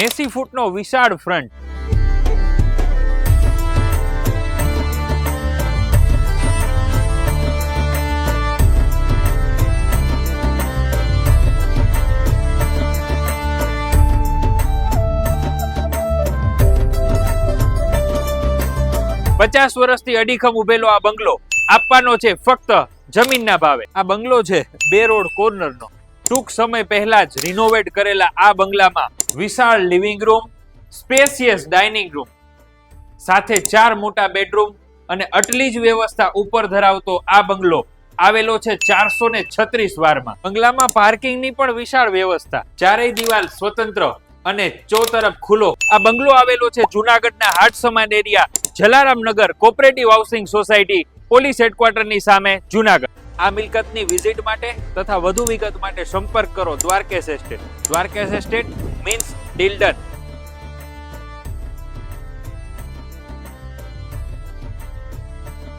80 ફૂટનો વિશાળ ફ્રન્ટ, પચાસ વર્ષથી અડીખમ ઉભેલો આ બંગલો આપવાનો છે ફક્ત જમીનના ભાવે. આ બંગલો છે બે રોડ કોર્નરનો. ટૂંક સમય પહેલા જ રિનોવેટ કરેલા આ બંગલામાં વિશાળ living room, spacious dining room સાથે 4 મોટા બેડરૂમ અને આટલી જ વ્યવસ્થા ઉપર ધરાવતો આ બંગલો આવેલો છે 436 વારમાં. બંગલામાં પાર્કિંગની પણ વિશાળ વ્યવસ્થા, ચારેય દિવાલ સ્વતંત્ર અને ચોતરફ ખુલ્લો. આ બંગલો આવેલો છે જૂનાગઢના હાટ સમાન area Jalaramnagar cooperative housing society police હેડક્વાર્ટરની સામે જૂનાગઢ. આ મિલકતની વિઝિટ માટે તથા વધુ વિગત માટે સંપર્ક કરો Dwarkesh estate. Dwarkesh estate means deal done.